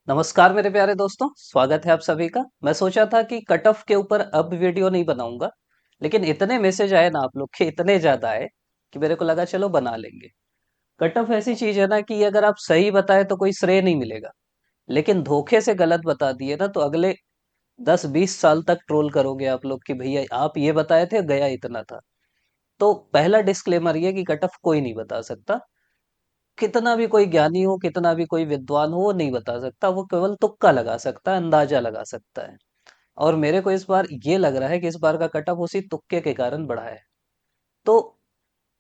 नमस्कार मेरे प्यारे दोस्तों, स्वागत है आप सभी का। मैं सोचा था कि कट ऑफ के ऊपर अब वीडियो नहीं बनाऊंगा, लेकिन इतने मैसेज आए ना आप लोग के, इतने ज्यादा आए कि मेरे को लगा चलो बना लेंगे। कट ऑफ ऐसी चीज है ना कि अगर आप सही बताए तो कोई श्रेय नहीं मिलेगा, लेकिन धोखे से गलत बता दिए ना तो अगले 10-20 साल तक ट्रोल करोगे आप लोग कि भैया आप ये बताए थे, गया इतना था। तो पहला डिस्क्लेमर ये कि कट ऑफ कोई नहीं बता सकता। कितना भी कोई ज्ञानी हो, कितना भी कोई विद्वान हो, वो नहीं बता सकता। वो केवल तुक्का लगा सकता है, अंदाजा लगा सकता है। और मेरे को इस बार ये लग रहा है कि इस बार का कटअप उसी तुक्के के कारण बढ़ा है। तो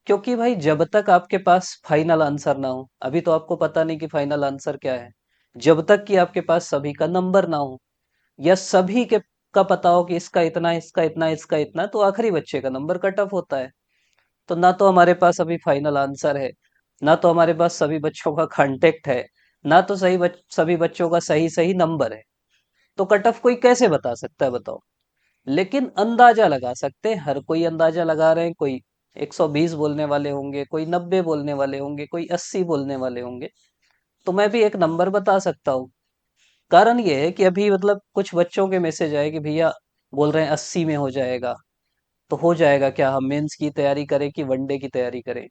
क्योंकि भाई जब तक आपके पास फाइनल आंसर ना हो, अभी तो आपको पता नहीं कि फाइनल आंसर क्या है। जब तक कि आपके पास सभी का नंबर ना हो, या सभी के का पता हो कि इसका इतना, इसका इतना, इसका इतना, तो आखिरी बच्चे का नंबर कट ऑफ होता है। तो ना तो हमारे पास अभी फाइनल आंसर है, ना तो हमारे पास सभी बच्चों का कांटेक्ट है, ना तो सभी बच्चों का सही सही नंबर है। तो कट ऑफ कोई कैसे बता सकता है बताओ। लेकिन अंदाजा लगा सकते हैं, हर कोई अंदाजा लगा रहे हैं। कोई 120 बोलने वाले होंगे, कोई 90 बोलने वाले होंगे, कोई 80 बोलने वाले होंगे। तो मैं भी एक नंबर बता सकता हूँ। कारण ये है कि अभी मतलब कुछ बच्चों के मैसेज आए कि भैया बोल रहे हैं 80 में हो जाएगा। तो हो जाएगा क्या, हम मेंस की तैयारी करें कि वनडे की तैयारी करें?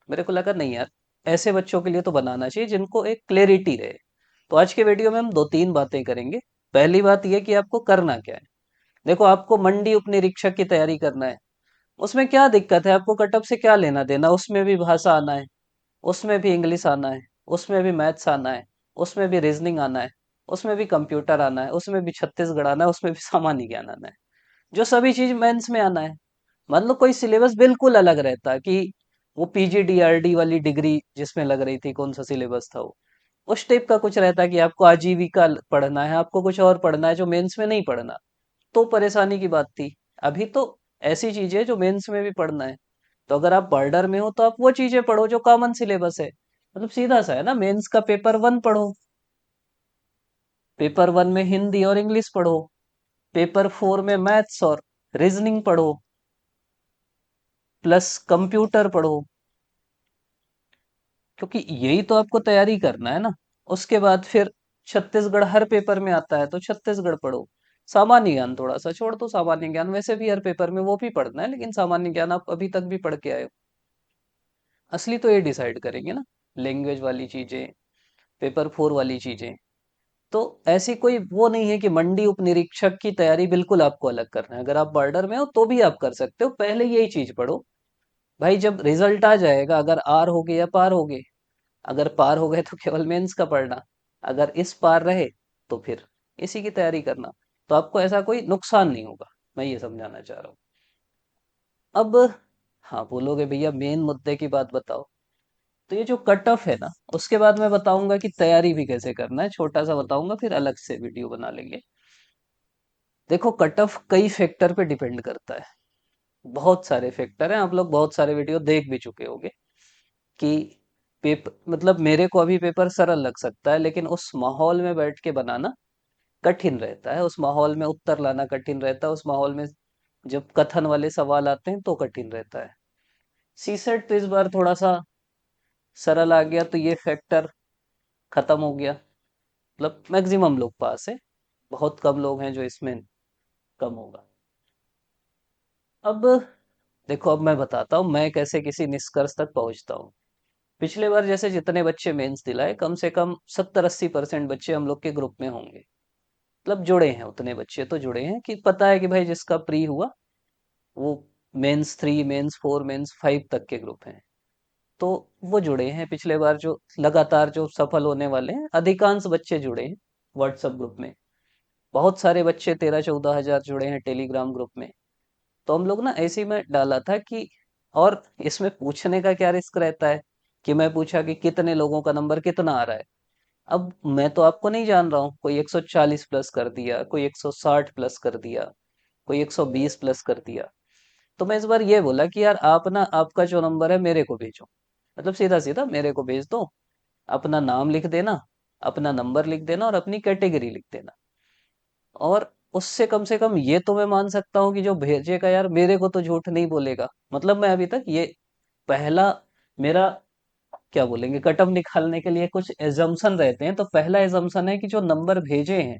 मेरे को लगा नहीं यार, ऐसे बच्चों के लिए तो बनाना चाहिए जिनको एक क्लेरिटी रहे। तो आज के वीडियो में हम दो तीन बातें करेंगे। पहली बात यह कि आपको करना क्या है। देखो, आपको मंडी उपनिरीक्षक की तैयारी करना है। उसमें क्या दिक्कत है, आपको कटअप से क्या लेना देना? उसमें भी भाषा आना है, उसमें भी इंग्लिश आना है, उसमें भी मैथ्स आना है, उसमें भी रीजनिंग आना है, उसमें भी कंप्यूटर आना है, उसमें भी छत्तीसगढ़ आना है, उसमें भी सामान्य ज्ञान आना है। जो सभी चीज मेंस में आना है। मतलब कोई सिलेबस बिल्कुल अलग रहता है कि वो पीजीडीआरडी वाली डिग्री जिसमें लग रही थी, कौन सा सिलेबस था वो, उस टाइप का कुछ रहता है कि आपको आजीविका पढ़ना है, आपको कुछ और पढ़ना है जो मेंस में नहीं पढ़ना। तो परेशानी की बात थी। अभी तो ऐसी चीजें जो मेंस में भी पढ़ना है। तो अगर आप बॉर्डर में हो तो आप वो चीजें पढ़ो जो कॉमन सिलेबस है। मतलब सीधा सा है ना, मेंस का पेपर वन पढ़ो, पेपर वन में हिंदी और इंग्लिश पढ़ो, पेपर फोर में मैथ्स और रीजनिंग पढ़ो, प्लस कंप्यूटर पढ़ो। क्योंकि यही तो आपको तैयारी करना है ना। उसके बाद फिर छत्तीसगढ़ हर पेपर में आता है तो छत्तीसगढ़ पढ़ो। सामान्य ज्ञान थोड़ा सा छोड़ दो, सामान्य ज्ञान वैसे भी हर पेपर में वो भी पढ़ना है, लेकिन सामान्य ज्ञान आप अभी तक भी पढ़ के आए हो। असली तो ये डिसाइड करेंगे ना, लैंग्वेज वाली चीजें, पेपर फोर वाली चीजें। तो ऐसी कोई वो नहीं है कि मंडी उपनिरीक्षक की तैयारी बिल्कुल आपको अलग करना है। अगर आप बॉर्डर में हो तो भी आप कर सकते हो, पहले यही चीज पढ़ो। भाई जब रिजल्ट आ जाएगा, अगर आर हो गए या पार हो गए, अगर पार हो गए तो केवल मेंस का पढ़ना, अगर इस पार रहे तो फिर इसी की तैयारी करना। तो आपको ऐसा कोई नुकसान नहीं होगा, मैं ये समझाना चाह रहा हूँ। अब हाँ, बोलोगे भैया मेन मुद्दे की बात बताओ। तो ये जो कट ऑफ है ना, उसके बाद मैं बताऊंगा कि तैयारी भी कैसे करना है, छोटा सा बताऊंगा, फिर अलग से वीडियो बना लेंगे। देखो, कट ऑफ कई फैक्टर पे डिपेंड करता है। बहुत सारे फैक्टर हैं, आप लोग बहुत सारे वीडियो देख भी चुके होंगे कि पेपर मतलब मेरे को अभी पेपर सरल लग सकता है, लेकिन उस माहौल में बैठ के बनाना कठिन रहता है, उस माहौल में उत्तर लाना कठिन रहता है, उस माहौल में जब कथन वाले सवाल आते हैं तो कठिन रहता है। सी सेट तो इस बार थोड़ा सा सरल आ गया, तो ये फैक्टर खत्म हो गया। मतलब मैक्सिमम लोग पास है, बहुत कम लोग हैं जो इसमें कम होगा। अब देखो, अब मैं बताता हूँ मैं कैसे किसी निष्कर्ष तक पहुंचता हूँ। पिछले बार जैसे जितने बच्चे मेंस दिलाए, कम से कम 70-80% बच्चे हम लोग के ग्रुप में होंगे। मतलब जुड़े हैं, उतने बच्चे तो जुड़े हैं कि पता है कि भाई जिसका प्री हुआ वो minus three, minus four, minus five तक के ग्रुप हैं। तो वो जुड़े हैं। पिछले बार जो लगातार जो सफल होने वाले हैं, अधिकांश बच्चे जुड़े हैं व्हाट्सएप ग्रुप में। बहुत सारे बच्चे 13-14 हजार जुड़े हैं टेलीग्राम ग्रुप में। तो हम लोग ना ऐसे ही में डाला था कि, और इसमें पूछने का क्या रिस्क रहता है कि मैं पूछा कि कितने लोगों का नंबर कितना आ रहा है। अब मैं तो आपको नहीं जान रहा हूँ, कोई 140 प्लस कर दिया, कोई 160 प्लस कर दिया, कोई 120 प्लस कर दिया। तो मैं इस बार ये बोला कि यार आप ना, आपका जो नंबर है मेरे को भेजो। मतलब सीधा सीधा मेरे को भेज दो, अपना नाम लिख देना, अपना नंबर लिख देना और अपनी कैटेगरी लिख देना। और उससे कम से कम ये तो मैं मान सकता हूँ कि जो भेजेगा यार मेरे को तो झूठ नहीं बोलेगा। मतलब मैं अभी तक ये पहला मेरा क्या बोलेंगे, कट ऑफ निकालने के लिए कुछ एजम्पशन रहते हैं। तो पहला एजम्पशन है कि जो नंबर भेजे हैं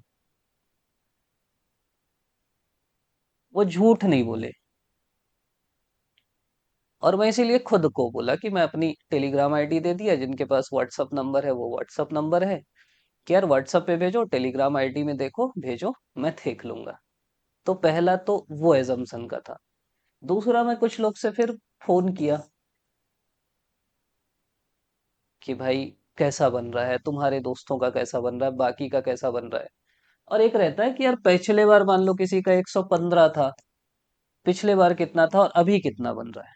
वो झूठ नहीं बोले। और मैं इसीलिए खुद को बोला कि मैं अपनी टेलीग्राम आईडी दे दिया, जिनके पास व्हाट्सअप नंबर है वो व्हाट्सअप नंबर है, कि यार व्हाट्सअप पे भेजो, टेलीग्राम आईडी में देखो, भेजो, मैं देख लूंगा। तो पहला तो वो एजम्पशन का था। दूसरा, मैं कुछ लोग से फिर फोन किया कि भाई कैसा बन रहा है, तुम्हारे दोस्तों का कैसा बन रहा है, बाकी का कैसा बन रहा है। और एक रहता है कि यार पिछले बार मान लो किसी का 115 था, पिछले बार कितना था और अभी कितना बन रहा है,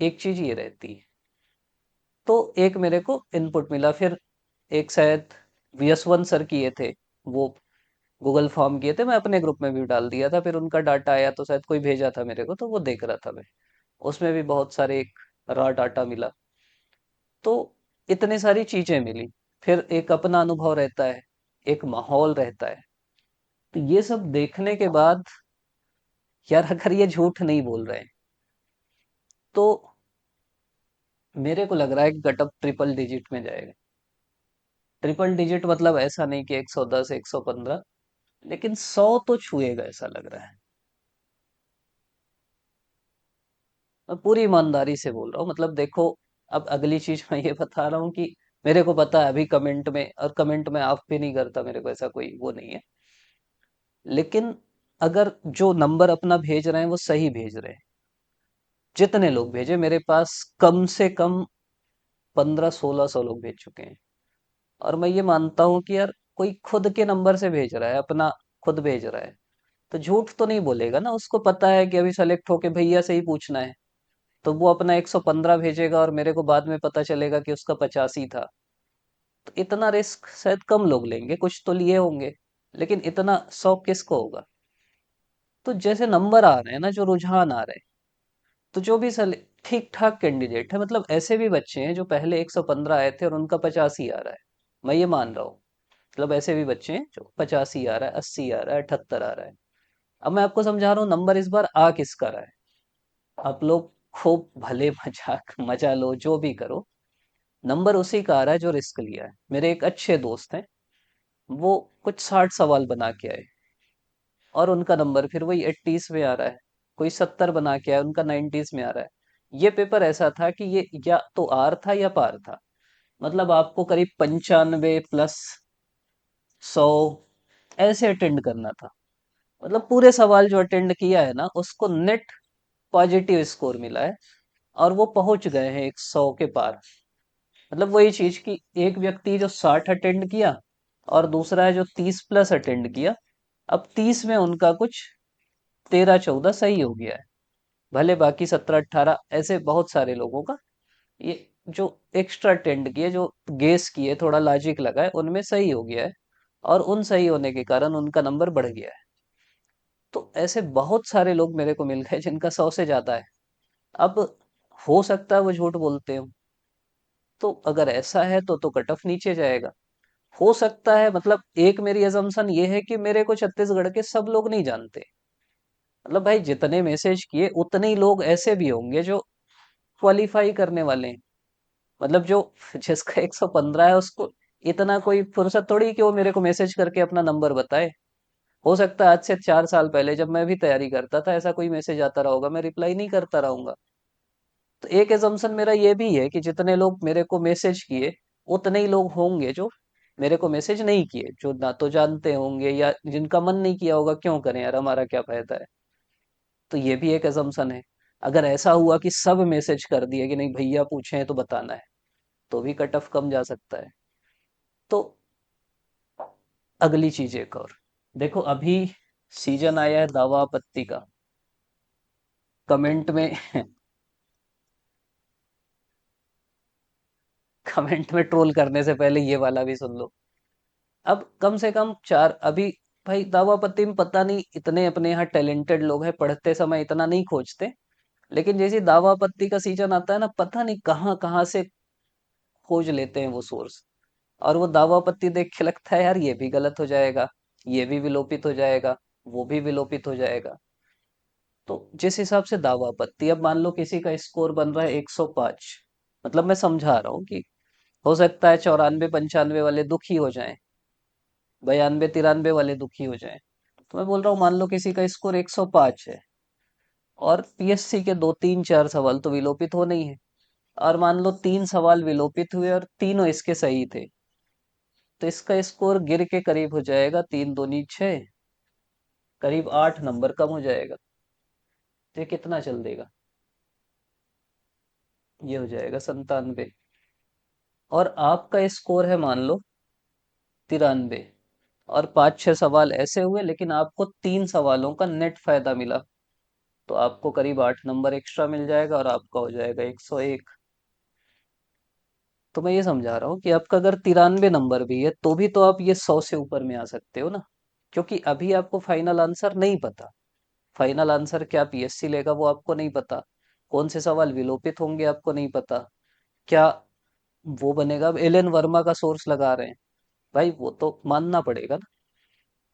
एक चीज ये रहती है। तो एक मेरे को इनपुट मिला, फिर एक शायद यशवंत सर किए थे, वो गूगल फॉर्म किए थे, मैं अपने ग्रुप में भी डाल दिया था, फिर उनका डाटा आया तो शायद कोई भेजा था मेरे को, तो वो देख रहा था मैं, उसमें भी बहुत सारे एक रॉ डाटा मिला। तो इतनी सारी चीजें मिली। फिर एक अपना अनुभव रहता है, एक माहौल रहता है। तो ये सब देखने के बाद यार अगर ये झूठ नहीं बोल रहे हैं तो मेरे को लग रहा है कि कटअप ट्रिपल डिजिट में जाएगा। ट्रिपल डिजिट मतलब ऐसा नहीं कि 110 115, लेकिन 100 तो छुएगा ऐसा लग रहा है। मैं पूरी ईमानदारी से बोल रहा हूँ, मतलब देखो, अब अगली चीज मैं ये बता रहा हूँ कि मेरे को पता है अभी कमेंट में, और कमेंट में आप भी नहीं करता, मेरे को ऐसा कोई वो नहीं है। लेकिन अगर जो नंबर अपना भेज रहे हैं वो सही भेज रहे हैं, जितने लोग भेजे मेरे पास, कम से कम 1500-1600 लोग भेज चुके हैं। और मैं ये मानता हूँ कि यार कोई खुद के नंबर से भेज रहा है, अपना खुद भेज रहा है, तो झूठ तो नहीं बोलेगा ना, उसको पता है कि अभी सेलेक्ट होके भैया से ही पूछना है। तो वो अपना 115 भेजेगा और मेरे को बाद में पता चलेगा कि उसका 85 था। तो इतना रिस्क शायद कम लोग लेंगे, कुछ तो लिए होंगे, लेकिन इतना शौक किसको होगा। तो जैसे नंबर आ रहे हैं ना, जो रुझान आ रहे हैं, तो जो भी ठीक ठाक कैंडिडेट है, मतलब ऐसे भी बच्चे हैं जो पहले 115 आए थे और उनका 85 आ रहा है, मैं ये मान रहा हूँ। मतलब ऐसे भी बच्चे हैं जो 85 आ रहा है, 80 आ रहा है, 78 आ रहा है। अब मैं आपको समझा रहा हूँ नंबर इस बार आ किसका रहा है। आप लोग खूब भले मजाक मजा लो, जो भी करो, नंबर उसी का आ रहा है जो रिस्क लिया है। मेरे एक अच्छे दोस्त हैं, वो कुछ 60 सवाल बना के आए और उनका नंबर फिर वही 80s में आ रहा है। कोई 70 बना के आया, उनका 90s में आ रहा है। ये पेपर ऐसा था कि ये या तो आर था या पार था। मतलब आपको करीब 95 प्लस 100 ऐसे अटेंड करना था। मतलब पूरे सवाल जो अटेंड किया है ना, उसको नेट पॉजिटिव स्कोर मिला है, और वो पहुंच गए हैं 100 के पार। मतलब वही चीज कि एक व्यक्ति जो 60 अटेंड किया और दूसरा है जो 30 प्लस अटेंड किया, अब 30 में उनका कुछ 13-14 सही हो गया है। भले बाकी 17-18 ऐसे बहुत सारे लोगों का ये जो एक्स्ट्रा अटेंड किए, जो गेस किए, थोड़ा लॉजिक लगा है, उनमें सही हो गया है। और उन सही होने के कारण उनका नंबर बढ़ गया है। तो ऐसे बहुत सारे लोग मेरे को मिल गए जिनका 100 से ज्यादा है। अब हो सकता है वो झूठ बोलते हो, तो अगर ऐसा है तो कट ऑफ नीचे जाएगा। हो सकता है, मतलब एक मेरी अजम्पशन ये है कि मेरे को छत्तीसगढ़ के सब लोग नहीं जानते। मतलब भाई जितने मैसेज किए उतने ही लोग ऐसे भी होंगे जो क्वालिफाई करने वाले हैं। मतलब जो जिसका 115 है उसको इतना कोई फुर्सत थोड़ी कि वो मेरे को मैसेज करके अपना नंबर बताए। हो सकता है आज से 4 साल पहले जब मैं भी तैयारी करता था ऐसा कोई मैसेज आता रहा होगा, मैं रिप्लाई नहीं करता रहूंगा। तो एक एजम्पशन मेरा ये भी है कि जितने लोग मेरे को मैसेज किए उतने ही लोग होंगे जो मेरे को मैसेज नहीं किए, जो ना तो जानते होंगे या जिनका मन नहीं किया होगा, क्यों करें यार, हमारा क्या फायदा है। तो ये भी एक एजम्पशन है। अगर ऐसा हुआ कि सब मैसेज कर दिए कि नहीं भैया पूछे हैं तो बताना है, तो भी कट ऑफ कम जा सकता है। तो अगली चीज एक और देखो, अभी सीजन आया है दावा आपत्ति का। कमेंट में कमेंट में ट्रोल करने से पहले ये वाला भी सुन लो। अब कम से कम चार अभी, भाई दावा आपत्ति में पता नहीं, इतने अपने यहाँ टैलेंटेड लोग हैं, पढ़ते समय इतना नहीं खोजते। लेकिन जैसे दावा आपत्ति का सीजन आता है ना, पता नहीं कहाँ कहाँ से खोज लेते हैं वो सोर्स। और वो दावा आपत्ति देख के लगता है यार ये भी गलत हो जाएगा, ये भी विलोपित हो जाएगा, वो भी विलोपित हो जाएगा। तो जिस हिसाब से दावा आपत्ति, अब मान लो किसी का स्कोर बन रहा है 105, मतलब मैं समझा रहा हूँ कि हो सकता है 94 95 वाले दुखी हो जाएं, 92 93 वाले दुखी हो जाएं। तो मैं बोल रहा हूँ मान लो किसी का स्कोर 105 है और पीएससी के दो तीन चार सवाल तो विलोपित होने ही है, और मान लो तीन सवाल विलोपित हुए और तीनों इसके सही थे, तो इसका स्कोर गिर के करीब हो जाएगा 3 दूनी 6, करीब 8 नंबर कम हो जाएगा। तो ये कितना चल देगा? ये हो जाएगा 97। और आपका स्कोर है मान लो 93, और 5 6 सवाल ऐसे हुए लेकिन आपको तीन सवालों का नेट फायदा मिला, तो आपको करीब 8 नंबर एक्स्ट्रा मिल जाएगा और आपका हो जाएगा 101। तो मैं ये समझा रहा हूँ कि आपका अगर 93 नंबर भी है तो भी तो आप ये 100 से ऊपर में आ सकते हो ना, क्योंकि अभी आपको फाइनल आंसर नहीं पता। फाइनल आंसर क्या पीएससी लेगा वो आपको नहीं पता, कौन से सवाल विलोपित होंगे आपको नहीं पता, क्या वो बनेगा। अब एलन वर्मा का सोर्स लगा रहे हैं, भाई वो तो मानना पड़ेगा ना।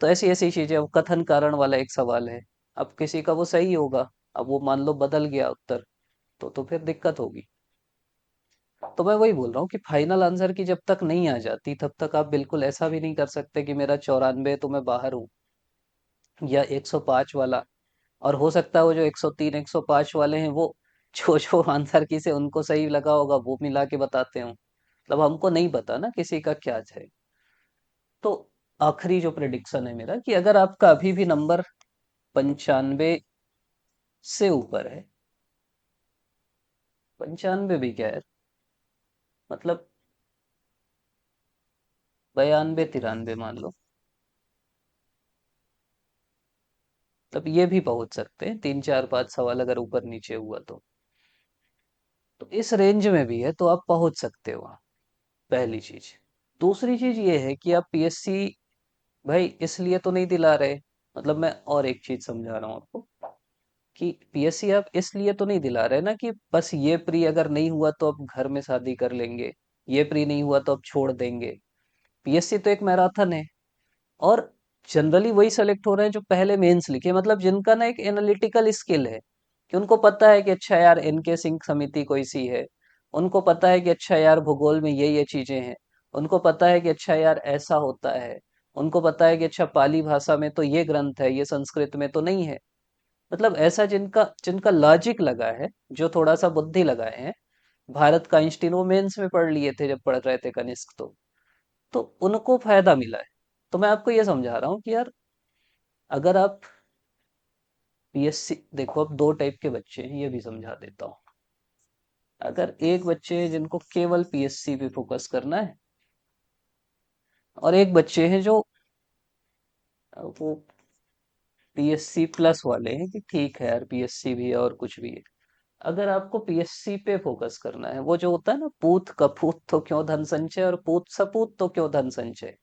तो ऐसी ऐसी चीजें, अब कथन कारण वाला एक सवाल है, अब किसी का वो सही होगा, अब वो मान लो बदल गया उत्तर, तो फिर दिक्कत होगी। तो मैं वही बोल रहा हूँ कि फाइनल आंसर की जब तक नहीं आ जाती तब तक आप बिल्कुल ऐसा भी नहीं कर सकते कि मेरा 94 तो मैं बाहर हूँ, या 105 वाला। और हो सकता है वो जो 103 105 वाले हैं वो जो जो आंसर की से उनको सही लगा होगा वो मिला के बताते हो, मतलब हमको नहीं पता ना किसी का क्या है। तो आखिरी जो प्रिडिक्शन है मेरा कि अगर आपका अभी भी नंबर 95 से ऊपर है, 95 भी क्या है, मतलब 92 93 मान लो, तब ये भी पहुंच सकते हैं 3 4 5 सवाल अगर ऊपर नीचे हुआ तो इस रेंज में भी है तो आप पहुंच सकते हो वहाँ। पहली चीज। दूसरी चीज ये है कि आप पीएससी भाई इसलिए तो नहीं दिला रहे, मतलब मैं और एक चीज समझा रहा हूँ आपको कि पीएससी आप इसलिए तो नहीं दिला रहे ना कि बस ये प्री अगर नहीं हुआ तो अब घर में शादी कर लेंगे, ये प्री नहीं हुआ तो अब छोड़ देंगे। पीएससी तो एक मैराथन है, और जनरली वही सेलेक्ट हो रहे हैं जो पहले मेंस लिखे, मतलब जिनका ना एक एनालिटिकल स्किल है, कि उनको पता है कि अच्छा यार इनके सिंह समिति कोई सी है, उनको पता है कि अच्छा यार भूगोल में ये चीजें हैं, उनको पता है कि अच्छा यार ऐसा होता है, उनको पता है कि अच्छा पाली भाषा में तो ये ग्रंथ है, ये संस्कृत में तो नहीं है। मतलब ऐसा जिनका जिनका लॉजिक लगा है, जो थोड़ा सा बुद्धि लगाए हैं। भारत का आइंस्टीन वो मेंस में पढ़ लिए थे जब पढ़ रहे थे कनिष्क, तो उनको फायदा मिला है। तो मैं आपको ये समझा रहा हूँ कि यार अगर आप पीएससी देखो, अब दो टाइप के बच्चे हैं ये भी समझा देता हूँ। अगर एक बच्चे हैं जिनको केवल पीएससी पे फोकस करना है, और एक बच्चे हैं जो वो पीएससी प्लस वाले हैं कि ठीक है यार पीएससी भी है और कुछ भी है। अगर आपको पीएससी पे फोकस करना है, वो जो होता है ना, पूत कपूत तो क्यों धन संचय और पूत सपूत तो क्यों धन संचय।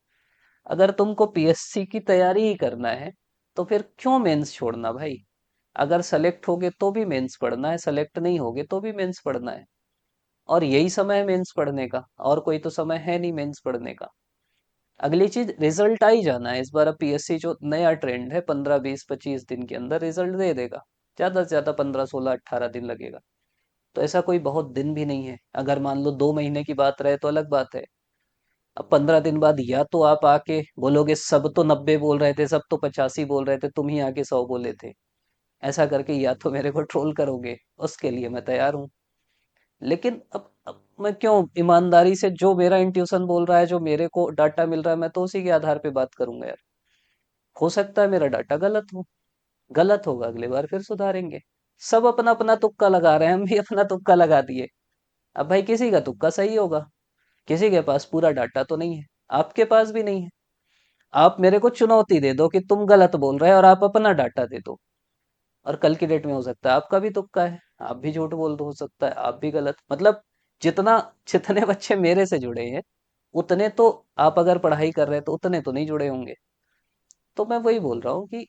अगर तुमको पीएससी की तैयारी ही करना है तो फिर क्यों मेंस छोड़ना भाई। अगर सेलेक्ट होगे तो भी मेंस पढ़ना है, सेलेक्ट नहीं होगे तो भी मेंस पढ़ना है, और यही समय है मेंस पढ़ने का, और कोई तो समय है नहीं मेंस पढ़ने का। अगली चीज रिजल्ट आ ही जाना है इस बार। अब पीएससी जो नया ट्रेंड है 15 20 25 दिन के अंदर रिजल्ट दे देगा, ज्यादा से ज्यादा 15 16 18 दिन लगेगा। तो ऐसा कोई बहुत दिन भी नहीं है, अगर मान लो 2 महीने की बात रहे तो अलग बात है। अब 15 दिन बाद या तो आप आके बोलोगे सब तो 90 बोल रहे थे, सब तो 85 बोल रहे थे, तुम ही आके 100 बोले थे, ऐसा करके या तो मेरे को ट्रोल करोगे, उसके लिए मैं तैयार हूँ। लेकिन अब मैं क्यों, ईमानदारी से जो मेरा इंट्यूशन बोल रहा है, जो मेरे को डाटा मिल रहा है, मैं तो उसी के आधार पे बात करूंगा यार। हो सकता है मेरा डाटा गलत हो, गलत होगा अगली बार फिर सुधारेंगे। सब अपना अपना तुक्का लगा रहे हैं, हम भी अपना तुक्का लगा दिए। अब भाई किसी का तुक्का सही होगा, किसी के पास पूरा डाटा तो नहीं है, आपके पास भी नहीं है। आप मेरे को चुनौती दे दो कि तुम गलत बोल रहे हो और आप अपना डाटा दे दो, और कल की डेट में हो सकता है आपका भी तुक्का है, आप भी झूठ बोल दो, हो सकता है आप भी गलत, मतलब जितना जितने बच्चे मेरे से जुड़े हैं उतने तो, आप अगर पढ़ाई कर रहे हैं तो उतने तो नहीं जुड़े होंगे। तो मैं वही बोल रहा हूँ कि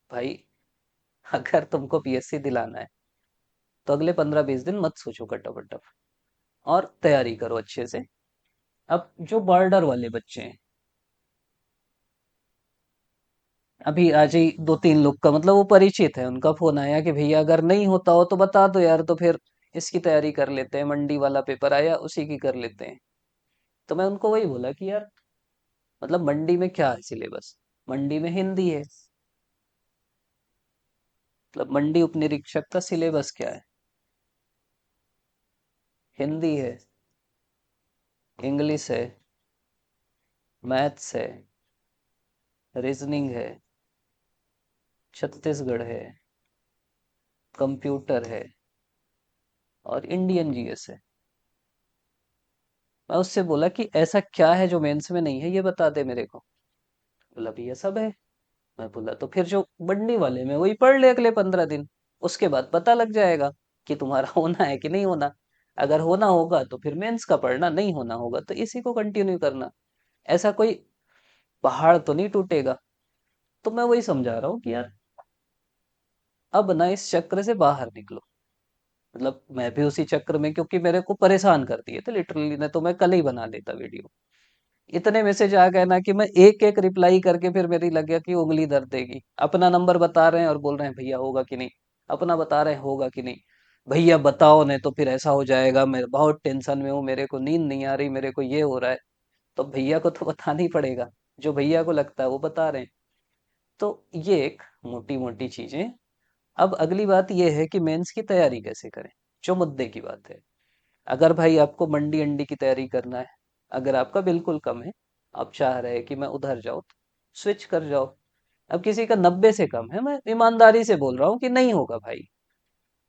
भाई अगर तुमको पीएससी दिलाना है तो अगले 15 20 दिन मत सोचो कटो, और तैयारी करो अच्छे से। अब जो बॉर्डर वाले बच्चे हैं, अभी आज ही दो तीन लोग का मतलब वो परिचित है, उनका फोन आया कि भैया अगर नहीं होता हो तो बता दो यार, तो फिर इसकी तैयारी कर लेते हैं, मंडी वाला पेपर आया उसी की कर लेते हैं। तो मैं उनको वही बोला कि यार मतलब मंडी में क्या है सिलेबस? मंडी में हिंदी है। मतलब मंडी उपनिरीक्षक का सिलेबस क्या है? हिंदी है, इंग्लिश है, मैथ्स है, रीजनिंग है, छत्तीसगढ़ है, कंप्यूटर है और इंडियन जीएस है। मैं उससे बोला कि ऐसा क्या है जो मेंस में नहीं है, ये बता दे मेरे को। बोला भैया सब है। मैं बोला तो फिर जो मंडी वाले में वही पढ़ ले अगले 15 दिन, उसके बाद पता लग जाएगा कि तुम्हारा होना है कि नहीं होना। अगर होना होगा तो फिर मेंस का पढ़ना, नहीं होना होगा तो इसी को कंटिन्यू करना। ऐसा कोई पहाड़ तो नहीं टूटेगा। तो मैं वही समझा रहा हूँ कि यार अब ना इस चक्र से बाहर निकलो। मतलब मैं भी उसी चक्र में, क्योंकि मेरे को परेशान कर दिए थे लिटरली, ने तो मैं कल ही बना लेता वीडियो। इतने मैसेज आ गए ना कि मैं एक एक रिप्लाई करके फिर मेरी लग गया कि उंगली दर्द देगी। अपना नंबर बता रहे हैं और बोल रहे हैं भैया होगा कि नहीं, अपना बता रहे हैं होगा कि नहीं। भैया बताओ, नहीं तो फिर ऐसा हो जाएगा, मैं बहुत टेंशन में हूँ, मेरे को नींद नहीं आ रही, मेरे को ये हो रहा है। तो भैया को तो बताना ही पड़ेगा, जो भैया को लगता है वो बता रहे हैं। तो ये एक मोटी मोटी चीजें। अब अगली बात ये है कि मेंस की तैयारी कैसे करें, जो मुद्दे की बात है। अगर भाई आपको मंडी अंडी की तैयारी करना है, अगर आपका बिल्कुल कम है, आप चाह रहे हैं कि मैं उधर जाऊं, तो स्विच कर जाओ। अब किसी का 90 से कम है, मैं ईमानदारी से बोल रहा हूँ कि नहीं होगा भाई।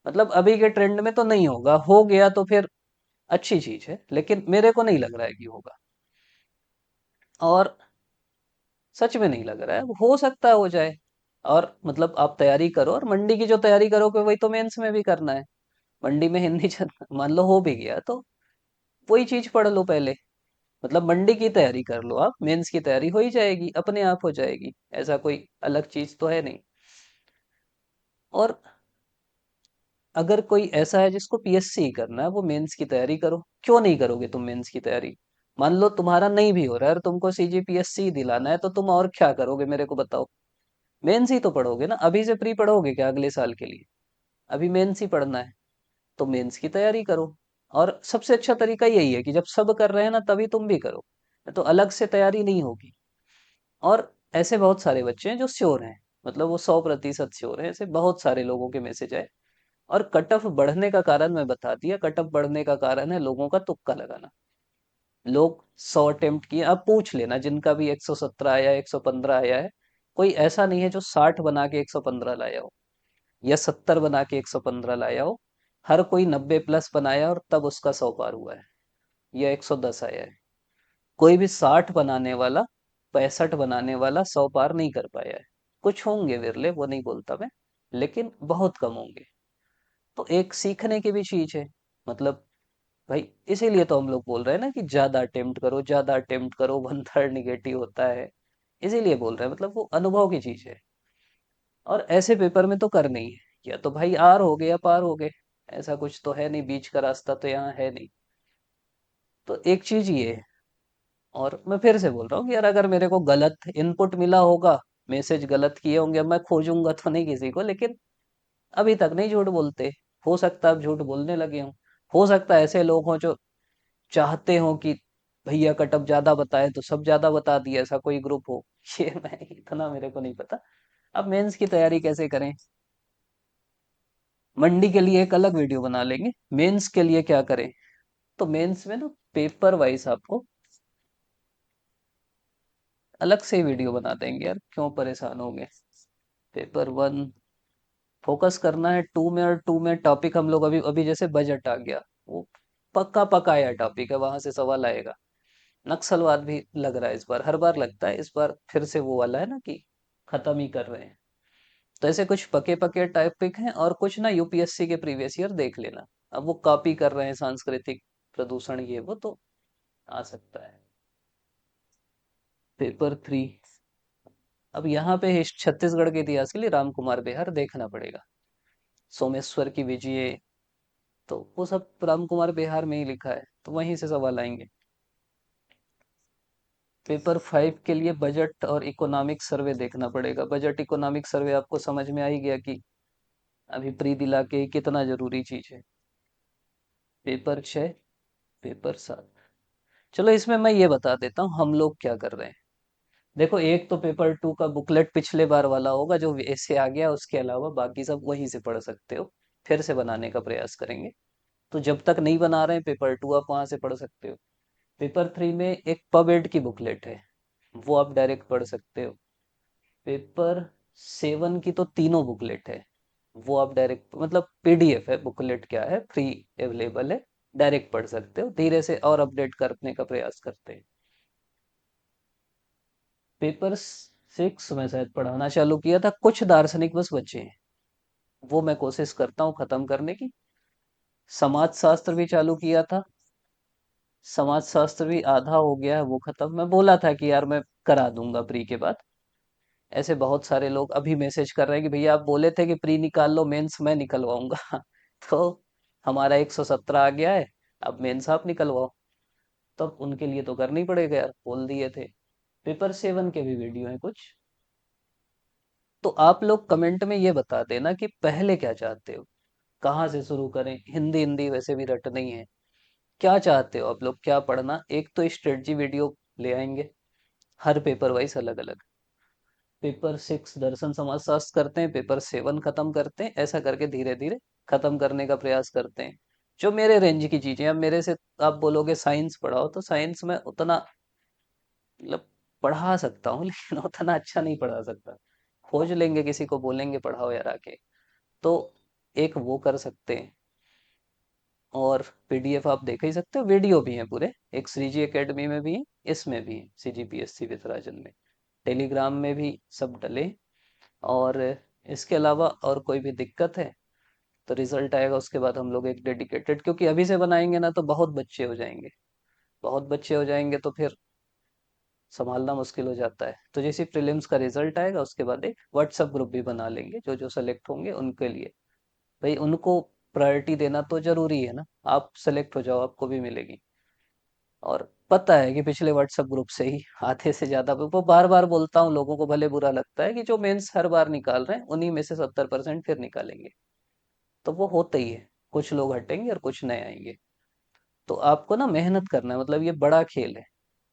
मतलब अभी के ट्रेंड में तो नहीं होगा, हो गया तो फिर अच्छी चीज है, लेकिन मेरे को नहीं लग रहा है कि होगा। और सच में नहीं लग रहा है, हो सकता है हो जाए। और मतलब आप तैयारी करो, और मंडी की जो तैयारी करोगे वही तो मेंस में भी करना है। मंडी में हिंदी मान लो हो भी गया तो वही चीज पढ़ लो पहले। मतलब मंडी की तैयारी कर लो, आप मेंस की तैयारी हो ही जाएगी, अपने आप हो जाएगी। ऐसा कोई अलग चीज तो है नहीं। और अगर कोई ऐसा है जिसको पीएससी करना है, वो मेंस की तैयारी करो। क्यों नहीं करोगे तुम मेंस की तैयारी? मान लो तुम्हारा नहीं भी हो रहा है और तुमको सीजीपीएससी दिलाना है, तो तुम और क्या करोगे मेरे को बताओ। मेंस ही तो पढ़ोगे ना, अभी से प्री पढ़ोगे क्या अगले साल के लिए? अभी मेंस ही पढ़ना है, तो मेंस की तैयारी करो। और सबसे अच्छा तरीका यही है कि जब सब कर रहे हैं ना, तभी तुम भी करो। तो अलग से तैयारी नहीं होगी। और ऐसे बहुत सारे बच्चे हैं जो श्योर हैं, मतलब वो 100% श्योर है, ऐसे बहुत सारे लोगों के मैसेज आए। और कट ऑफ बढ़ने का कारण मैं बता दिया, कट ऑफ बढ़ने का कारण है लोगों का तुक्का लगाना। लोग 100 अटेम्प्ट किए, अब पूछ लेना जिनका भी 117 आया, 115 आया है। कोई ऐसा नहीं है जो 60 बना के 115 लाया हो, या 70 बना के 115 लाया हो। हर कोई 90 प्लस बनाया और तब उसका 100 पार हुआ है, या 110 आया है। कोई भी 60 बनाने वाला, 65 बनाने वाला 100 पार नहीं कर पाया है। कुछ होंगे विरले, वो नहीं बोलता मैं, लेकिन बहुत कम होंगे। तो एक सीखने की भी चीज है। मतलब भाई इसीलिए तो हम लोग बोल रहे हैं ना कि ज्यादा अटेम्प्ट करो, ज्यादा अटेम्प्ट करो, 1/3 निगेटिव होता है। इसीलिए बोल रहे हैं, मतलब वो अनुभव की चीज है। और ऐसे पेपर में तो करनी ही है, या तो भाई आर हो गए या पार हो गए। ऐसा कुछ तो है नहीं, बीच का रास्ता तो यहाँ है नहीं। तो एक चीज ये है। और मैं फिर से बोल रहा हूँ कि यार अगर मेरे को गलत इनपुट मिला होगा, मैसेज गलत किए होंगे, अब मैं खोजूंगा तो नहीं किसी को, लेकिन अभी तक नहीं झूठ बोलते। हो सकता है अब झूठ बोलने लगे हों। हो सकता है ऐसे लोग हों जो चाहते हो कि भैया कटअप ज्यादा बताए तो सब ज्यादा बता दिए, ऐसा कोई ग्रुप हो। ये मैं इतना मेरे को नहीं पता। अब मेंस की तैयारी कैसे करें, मंडी के लिए एक अलग वीडियो बना लेंगे। मेंस के लिए क्या करें, तो मेंस में ना पेपर वाइज आपको अलग से वीडियो बना देंगे यार, क्यों परेशान होंगे। पेपर वन फोकस करना है, टू में, और टू में टॉपिक हम लोग अभी अभी जैसे बजट आ गया, वो पक्का पकाया टॉपिक है, वहां से सवाल आएगा। नक्सलवाद भी लग रहा है इस बार, हर बार लगता है, इस बार फिर से वो वाला है ना कि खत्म ही कर रहे हैं। तो ऐसे कुछ पके पके टॉपिक हैं, और कुछ ना यूपीएससी के प्रीवियस ईयर देख लेना। अब वो कॉपी कर रहे हैं सांस्कृतिक प्रदूषण ये वो, तो आ सकता है। पेपर थ्री, अब यहाँ पे छत्तीसगढ़ के इतिहास के लिए राम कुमार बेहर देखना पड़ेगा। सोमेश्वर की विजय, तो वो सब राम कुमार बेहार में ही लिखा है, तो वहीं से सवाल आएंगे। पेपर फाइव के लिए बजट और इकोनॉमिक सर्वे देखना पड़ेगा। बजट इकोनॉमिक सर्वे आपको समझ में आ ही गया कि अभी प्री दिला के कितना जरूरी चीज है। Paper 6, paper 7। चलो इसमें मैं ये बता देता हूँ हम लोग क्या कर रहे हैं। देखो, एक तो पेपर 2 का बुकलेट पिछले बार वाला होगा जो ऐसे आ गया, उसके अलावा बाकी सब वहीं से पढ़ सकते हो। फिर से बनाने का प्रयास करेंगे। तो जब तक नहीं बना रहे हैं पेपर 2, आप वहां से पढ़ सकते हो। पेपर 3 में एक पब एड की बुकलेट है, वो आप डायरेक्ट पढ़ सकते हो। पेपर 7 की तो तीनों बुकलेट है, वो आप डायरेक्ट, मतलब पीडीएफ है, बुकलेट क्या है, फ्री अवेलेबल है, डायरेक्ट पढ़ सकते हो। धीरे से और अपडेट करने का प्रयास करते हैं। पेपर 6 में शायद पढ़ाना चालू किया था, कुछ दार्शनिक बस बचे हैं, वो मैं कोशिश करता हूँ खत्म करने की। समाज शास्त्र भी चालू किया था, समाज शास्त्र भी आधा हो गया है, वो खत्म। मैं बोला था कि यार मैं करा दूंगा प्री के बाद। ऐसे बहुत सारे लोग अभी मैसेज कर रहे हैं कि भैया आप बोले थे कि प्री निकाल लो, मेंस मैं निकलवाऊंगा। तो हमारा 117 आ गया है, अब मेंस आप निकलवाओ। तब उनके लिए तो करनी पड़ेगा यार, बोल दिए थे। पेपर 7 के भी वीडियो हैं कुछ। तो आप लोग कमेंट में ये बता देना कि पहले क्या चाहते हो, कहाँ से शुरू करें। हिंदी हिंदी वैसे भी रट नहीं है। क्या चाहते हो आप लोग, क्या पढ़ना। एक तो स्ट्रेटजी वीडियो ले आएंगे, हर पेपर वाइज अलग अलग। पेपर 6 दर्शन समाज शास्त्र करते हैं, पेपर 7 खत्म करते हैं, ऐसा करके धीरे धीरे खत्म करने का प्रयास करते हैं। जो मेरे रेंज की चीजें, अब मेरे से आप बोलोगे साइंस पढ़ाओ, तो साइंस में उतना, मतलब पढ़ा सकता हूँ लेकिन उतना अच्छा नहीं पढ़ा सकता। खोज लेंगे, किसी को बोलेंगे पढ़ाओ यार आके। तो एक वो कर सकते हैं। और पीडीएफ आप देख ही सकते हो, वीडियो भी है पूरे। एक श्रीजी एकेडमी में भी है, इसमें भी है, सीजीपीएससी विथराजन में। टेलीग्राम में भी सब डले। और इसके अलावा और कोई भी दिक्कत है तो रिजल्ट आएगा उसके बाद हम लोग एक डेडिकेटेड, क्योंकि अभी से बनाएंगे ना तो बहुत बच्चे हो जाएंगे। बहुत बच्चे हो जाएंगे तो फिर संभालना मुश्किल हो जाता है। तो जैसे प्रीलिम्स का रिजल्ट आएगा उसके बाद एक व्हाट्सएप ग्रुप भी बना लेंगे, जो जो सेलेक्ट होंगे उनके लिए। भाई उनको प्रायोरिटी देना तो जरूरी है ना। आप सेलेक्ट हो जाओ, आपको भी मिलेगी। और पता है कि पिछले व्हाट्सएप ग्रुप से ही आधे से ज्यादा, वो बार बार बोलता हूँ, लोगों को भले बुरा लगता है कि जो मेंस हर बार निकाल रहे हैं उन्हीं में से 70% फिर निकालेंगे। तो वो होता ही है, कुछ लोग हटेंगे और कुछ नए आएंगे। तो आपको ना मेहनत करना है, मतलब ये बड़ा खेल है।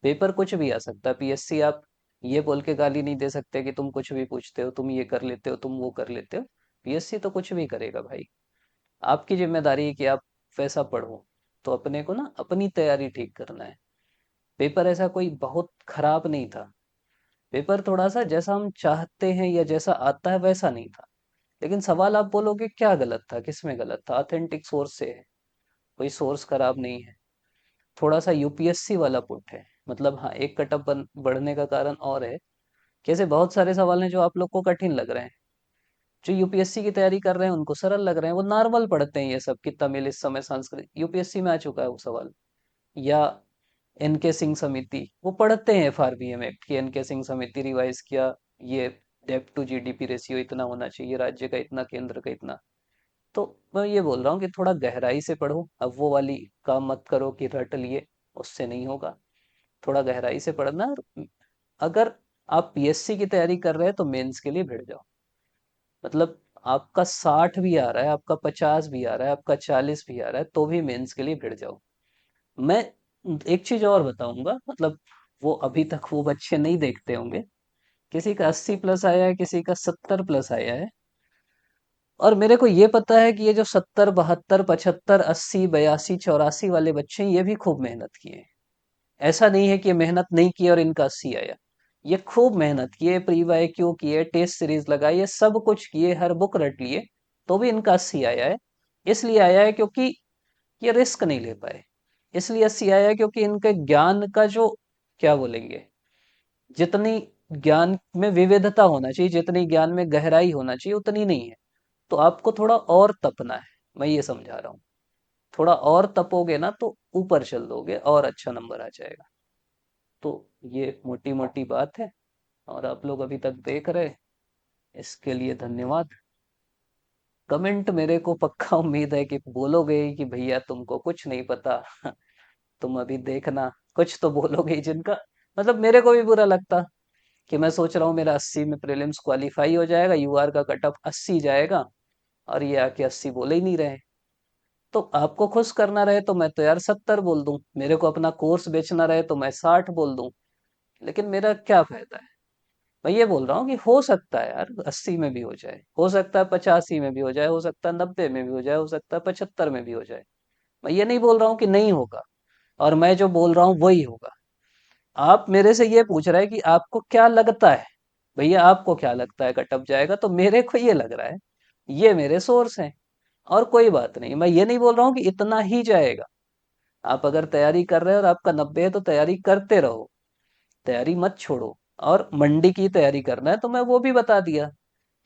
पेपर कुछ भी आ सकता है। पीएससी आप ये बोल के गाली नहीं दे सकते कि तुम कुछ भी पूछते हो, तुम ये कर लेते हो, तुम वो कर लेते हो। पीएससी तो कुछ भी करेगा भाई। आपकी जिम्मेदारी है कि आप वैसा पढ़ो। तो अपने को ना अपनी तैयारी ठीक करना है। पेपर ऐसा कोई बहुत खराब नहीं था। पेपर थोड़ा सा जैसा हम चाहते हैं या जैसा आता है वैसा नहीं था। लेकिन सवाल आप बोलोगे क्या गलत था, किसमें गलत था। ऑथेंटिक सोर्स से है, कोई सोर्स खराब नहीं है। थोड़ा सा यूपीएससी वाला पुट है। मतलब हाँ, एक कटअप बढ़ने का कारण और है। कैसे बहुत सारे सवाल हैं जो आप लोग को कठिन लग रहे हैं, जो यूपीएससी की तैयारी कर रहे हैं उनको सरल लग रहे हैं। वो नॉर्मल पढ़ते हैं ये सब, कि तमिल इस समय संस्कृत यूपीएससी में आ चुका है वो सवाल। या एनके सिंह समिति, वो पढ़ते हैं एफआरबीएम एक्ट की, एनके सिंह समिति रिवाइज किया, ये डेब्ट टू जीडीपी रेशियो इतना होना चाहिए, राज्य का इतना, केंद्र का इतना। तो मैं ये बोल रहा हूँ कि थोड़ा गहराई से पढ़ो। अब वो वाली काम मत करो कि रट लिए, उससे नहीं होगा। थोड़ा गहराई से पढ़ना। और अगर आप पीएससी की तैयारी कर रहे हैं तो मेंस के लिए भिड़ जाओ। मतलब आपका 60 भी आ रहा है, आपका 50 भी आ रहा है, आपका 40 भी आ रहा है, तो भी मेंस के लिए भिड़ जाओ। मैं एक चीज और बताऊंगा, मतलब वो अभी तक वो बच्चे नहीं देखते होंगे। किसी का 80 प्लस आया है, किसी का 70 प्लस आया है। और मेरे को ये पता है कि ये जो 70 72 75 80 82 84 वाले बच्चे हैं, ये भी खूब मेहनत किए हैं। ऐसा नहीं है कि ये मेहनत नहीं की और इनका 80 आया। ये खूब मेहनत किए, प्री वाई क्यू किए, टेस्ट सीरीज लगाई, ये सब कुछ किए, हर बुक रट लिए, तो भी इनका 80 आया है। इसलिए आया है क्योंकि ये रिस्क नहीं ले पाए। इसलिए 80 आया है क्योंकि इनके ज्ञान का जो, क्या बोलेंगे, जितनी ज्ञान में विविधता होना चाहिए, जितनी ज्ञान में गहराई होना चाहिए, उतनी नहीं है। तो आपको थोड़ा और तपना है, मैं ये समझा रहा हूँ। थोड़ा और तपोगे ना तो ऊपर चल दोगे और अच्छा नंबर आ जाएगा। तो ये मोटी मोटी बात है। और आप लोग अभी तक देख रहे, इसके लिए धन्यवाद। कमेंट मेरे को पक्का उम्मीद है कि बोलोगे ही कि भैया तुमको कुछ नहीं पता। तुम अभी देखना, कुछ तो बोलोगे ही जिनका, मतलब मेरे को भी बुरा लगता कि मैं सोच रहा हूँ मेरा 80 में प्रीलिम्स क्वालिफाई हो जाएगा, यूआर का कट ऑफ 80 जाएगा, और ये आके 80 बोले ही नहीं रहे। तो आपको खुश करना रहे तो मैं तो यार 70 बोल दूं, मेरे को अपना कोर्स बेचना रहे तो मैं 60 बोल दूं, लेकिन मेरा क्या फायदा है? मैं ये बोल रहा हूँ कि हो सकता है यार 80 में भी हो जाए, हो सकता है 85 में भी हो जाए, हो सकता है 90 में भी हो जाए, हो सकता है 75 में भी हो जाए। मैं ये नहीं बोल रहा हूँ कि नहीं होगा, और मैं जो बोल रहा हूँ वही होगा। आप मेरे से ये पूछ रहे हैं कि आपको क्या लगता है। भैया आपको क्या लगता है कटअप जाएगा, तो मेरे को ये लग रहा है, ये मेरे सोर्स हैं। और कोई बात नहीं, मैं ये नहीं बोल रहा हूँ कि इतना ही जाएगा। आप अगर तैयारी कर रहे हो और आपका 90 है तो तैयारी करते रहो, तैयारी मत छोड़ो। और मंडी की तैयारी करना है तो मैं वो भी बता दिया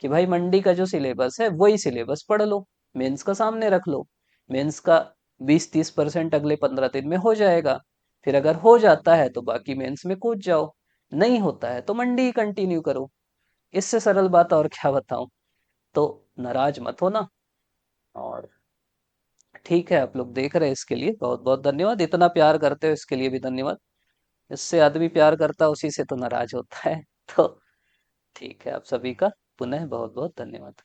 कि भाई मंडी का जो सिलेबस है वही सिलेबस पढ़ लो, मेंस का सामने रख लो। मेंस का 20-30% अगले 15 दिन में हो जाएगा। फिर अगर हो जाता है तो बाकी मेंस में कूद जाओ, नहीं होता है तो मंडी कंटिन्यू करो। इससे सरल बात और क्या बताऊं। तो नाराज मत हो ना। और ठीक है, आप लोग देख रहे हैं, इसके लिए बहुत बहुत धन्यवाद। इतना प्यार करते हो इसके लिए भी धन्यवाद। इससे आदमी प्यार करता है, उसी से तो नाराज होता है। तो ठीक है, आप सभी का पुनः बहुत बहुत धन्यवाद।